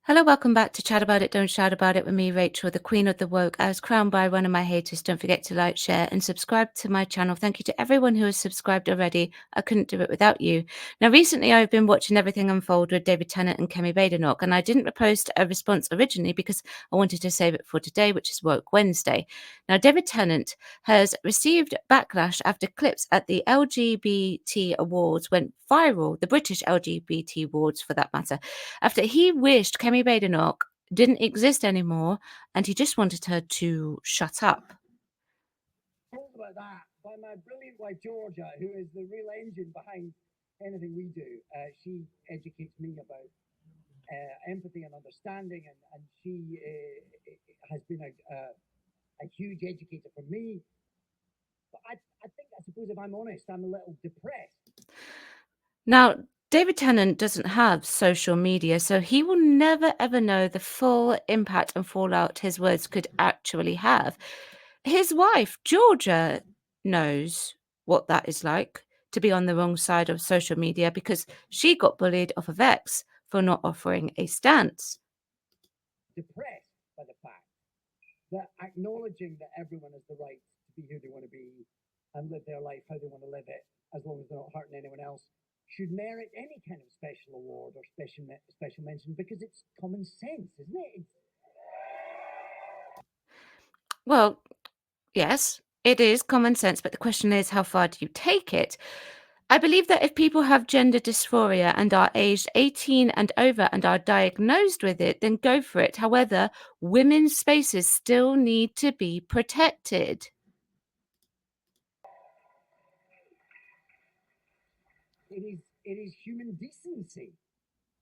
Hello, welcome back to Chat About It, Don't Shout About It with me, Rachel, the Queen of the Woke. I was crowned by one of my haters. Don't forget to like, share, and subscribe to my channel. Thank you to everyone who has subscribed already. I couldn't do it without you. Now, recently I've been watching everything unfold with David Tennant and Kemi Badenoch, and I didn't post a response originally because I wanted to save it for today, which is Woke Wednesday. Now, David Tennant has received backlash after clips at the LGBT Awards went viral, the British LGBT Awards for that matter, after he wished Kemi Badenoch didn't exist anymore and he just wanted her to shut up. Told about that by my brilliant wife Georgia, who is the real engine behind anything we do. She educates me about empathy and understanding, and she has been a huge educator for me. But I think, I suppose, if I'm honest, I'm a little depressed. Now, David Tennant doesn't have social media, so he will never ever know the full impact and fallout his words could actually have. His wife, Georgia, knows what that is like to be on the wrong side of social media because she got bullied off of X for not offering a stance. Depressed by the fact that acknowledging that everyone has the right to be who they want to be and live their life how they want to live it, as long as they're not hurting anyone else, should merit any kind of special award or special mention because it's common sense, isn't it? Well, yes, it is common sense, but the question is, how far do you take it? I believe that if people have gender dysphoria and are aged 18 and over and are diagnosed with it, then go for it. However, women's spaces still need to be protected. It is human decency.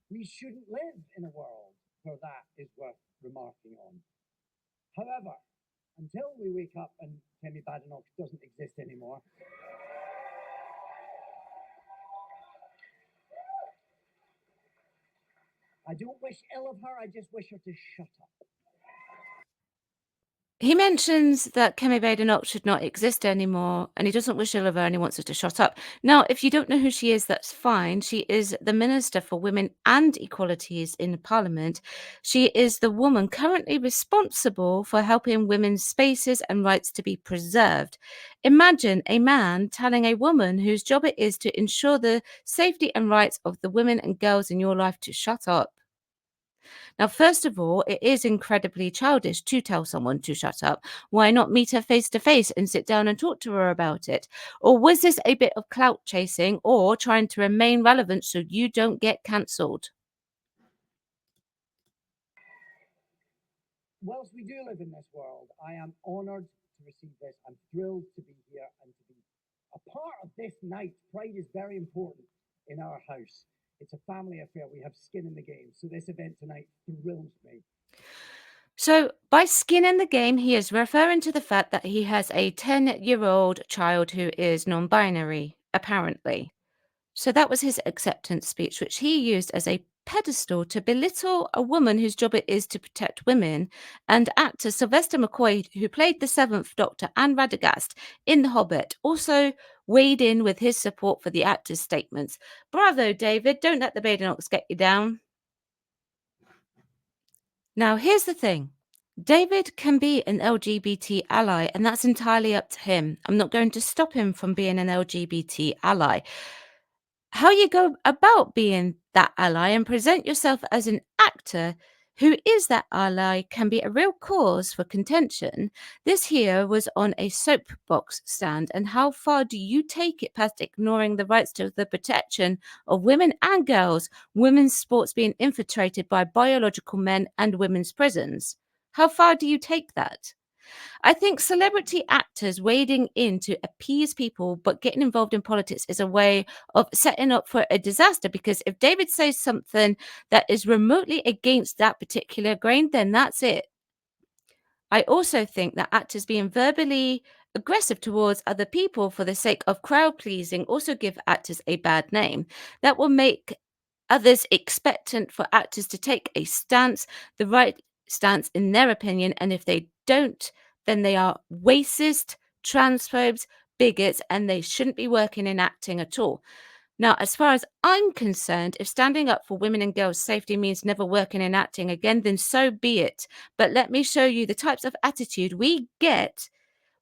We shouldn't live in a world where that is worth remarking on. However, until we wake up and Kemi Badenoch doesn't exist anymore, I don't wish ill of her, I just wish her to shut up. He mentions that Kemi Badenoch should not exist anymore, and he doesn't wish ill of her and he wants her to shut up. Now, if you don't know who she is, that's fine. She is the Minister for Women and Equalities in Parliament. She is the woman currently responsible for helping women's spaces and rights to be preserved. Imagine a man telling a woman whose job it is to ensure the safety and rights of the women and girls in your life to shut up. Now, first of all, it is incredibly childish to tell someone to shut up. Why not meet her face to face and sit down and talk to her about it? Or was this a bit of clout chasing or trying to remain relevant so you don't get cancelled? Whilst we do live in this world, I am honoured to receive this. I'm thrilled to be here and to be a part of this night. Pride is very important in our house. It's a family affair. We have skin in the game. So this event tonight thrills me. So, by skin in the game, he is referring to the fact that he has a 10-year-old child who is non binary, apparently. So that was his acceptance speech, which he used as a pedestal to belittle a woman whose job it is to protect women. And actor Sylvester McCoy, who played the Seventh Doctor and Radagast in The Hobbit, also weighed in with his support for the actor's statements. Bravo, David. Don't let the Badenochs get you down. Now, here's the thing. David can be an LGBT ally, and that's entirely up to him. I'm not going to stop him from being an LGBT ally. How you go about being that ally and present yourself as an actor who is that ally can be a real cause for contention. This here was on a soapbox stand, and how far do you take it past ignoring the rights to the protection of women and girls, women's sports being infiltrated by biological men, and women's prisons? How far do you take that? I think celebrity actors wading in to appease people but getting involved in politics is a way of setting up for a disaster, because if David says something that is remotely against that particular grain, then that's it. I also think that actors being verbally aggressive towards other people for the sake of crowd pleasing also give actors a bad name. That will make others expectant for actors to take a stance, the right stance in their opinion, and if they don't, then they are racist, transphobes, bigots, and they shouldn't be working in acting at all. Now, as far as I'm concerned, if standing up for women and girls' safety means never working and acting again, then so be it. But let me show you the types of attitude we get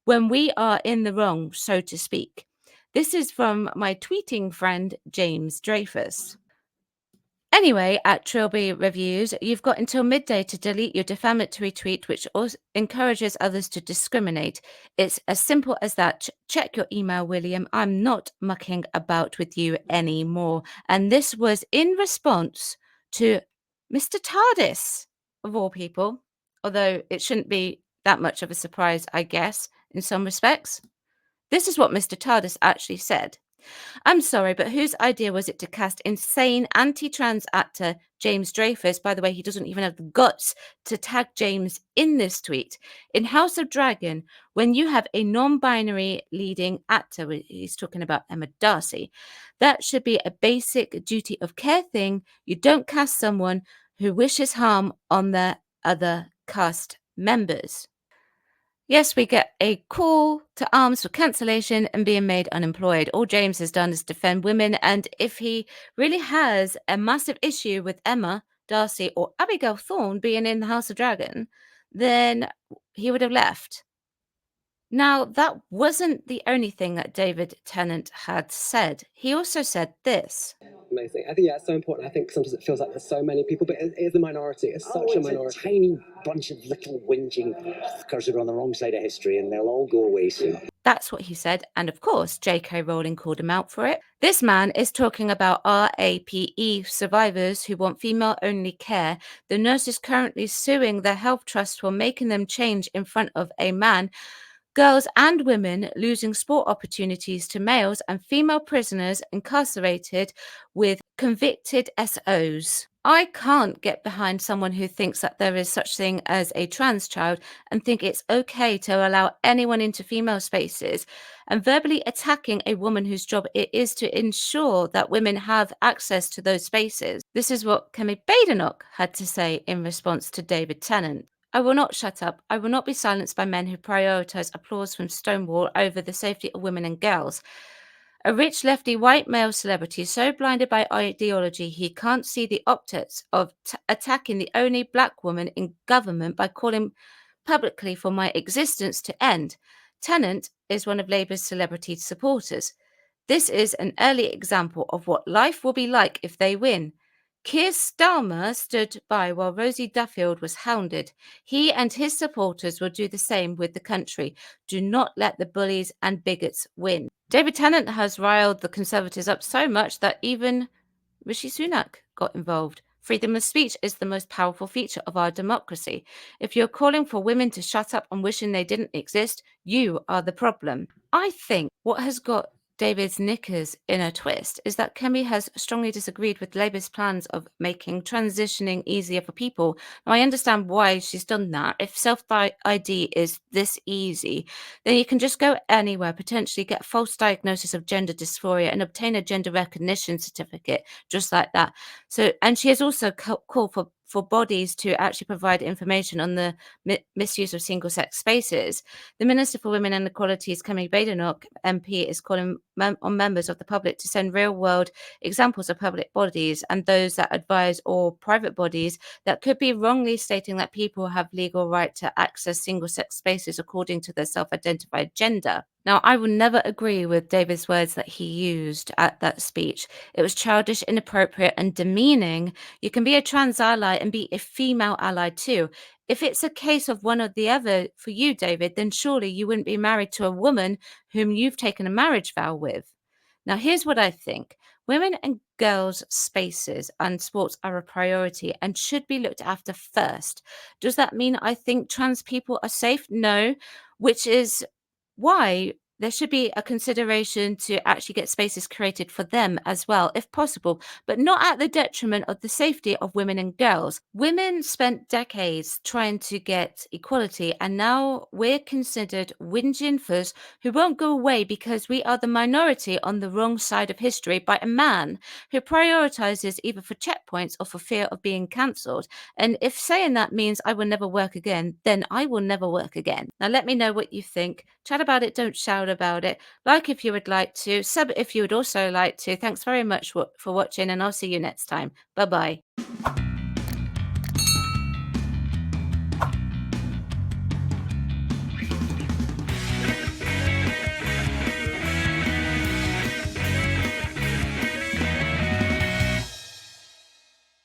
when we are in the wrong, so to speak. This is from my tweeting friend, James Dreyfus. Anyway, at Trilby Reviews, you've got until midday to delete your defamatory tweet, which also encourages others to discriminate. It's as simple as that. Check your email, William. I'm not mucking about with you anymore. And this was in response to Mr. TARDIS, of all people, although it shouldn't be that much of a surprise, I guess, in some respects. This is what Mr. TARDIS actually said. I'm sorry, but whose idea was it to cast insane anti-trans actor James Dreyfus? By the way, he doesn't even have the guts to tag James in this tweet. In House of Dragon, when you have a non-binary leading actor, he's talking about Emma Darcy, that should be a basic duty of care thing. You don't cast someone who wishes harm on the other cast members. Yes, we get a call to arms for cancellation and being made unemployed. All James has done is defend women, and if he really has a massive issue with Emma Darcy or Abigail Thorne being in the House of Dragon, then he would have left. Now, that wasn't the only thing that David Tennant had said. He also said this. Amazing. I think, yeah, it's so important. I think sometimes it feels like there's so many people, but it is a minority. It's such a minority. A tiny bunch of little whinging fuckers who are on the wrong side of history, and they'll all go away soon. That's what he said. And of course, J.K. Rowling called him out for it. This man is talking about RAPE survivors who want female-only care. The nurse is currently suing their health trust for making them change in front of a man. Girls and women losing sport opportunities to males, and female prisoners incarcerated with convicted SOs. I can't get behind someone who thinks that there is such thing as a trans child and think it's okay to allow anyone into female spaces, and verbally attacking a woman whose job it is to ensure that women have access to those spaces. This is what Kemi Badenoch had to say in response to David Tennant. I will not shut up. I will not be silenced by men who prioritize applause from Stonewall over the safety of women and girls. A rich lefty white male celebrity so blinded by ideology he can't see the optics of attacking the only black woman in government by calling publicly for my existence to end. Tennant is one of Labour's celebrity supporters. This is an early example of what life will be like if they win. Keir Starmer stood by while Rosie Duffield was hounded. He and his supporters will do the same with the country. Do not let the bullies and bigots win. David Tennant has riled the Conservatives up so much that even Rishi Sunak got involved. Freedom of speech is the most powerful feature of our democracy. If you're calling for women to shut up and wishing they didn't exist, you are the problem. I think what has got David's knickers in a twist is that Kemi has strongly disagreed with Labour's plans of making transitioning easier for people. Now, I understand why she's done that. If self-ID is this easy, then you can just go anywhere, potentially get a false diagnosis of gender dysphoria and obtain a gender recognition certificate just like that. So, and she has also called for bodies to actually provide information on the misuse of single-sex spaces. The Minister for Women and Equality's Kemi Badenoch MP is calling on members of the public to send real-world examples of public bodies and those that advise or private bodies that could be wrongly stating that people have legal right to access single-sex spaces according to their self-identified gender. Now, I will never agree with David's words that he used at that speech. It was childish, inappropriate, and demeaning. You can be a trans ally and be a female ally too. If it's a case of one or the other for you, David, then surely you wouldn't be married to a woman whom you've taken a marriage vow with. Now, here's what I think. Women and girls' spaces and sports are a priority and should be looked after first. Does that mean I think trans people are safe? No, which is why there should be a consideration to actually get spaces created for them as well, if possible, but not at the detriment of the safety of women and girls. Women spent decades trying to get equality, and now we're considered whinging fuss who won't go away because we are the minority on the wrong side of history by a man who prioritizes either for checkpoints or for fear of being cancelled. And if saying that means I will never work again, then I will never work again. Now, let me know what you think. Chat about it, don't shout about it. Like if you would like to, sub if you would also like to. Thanks very much for watching, and I'll see you next time. Bye-bye.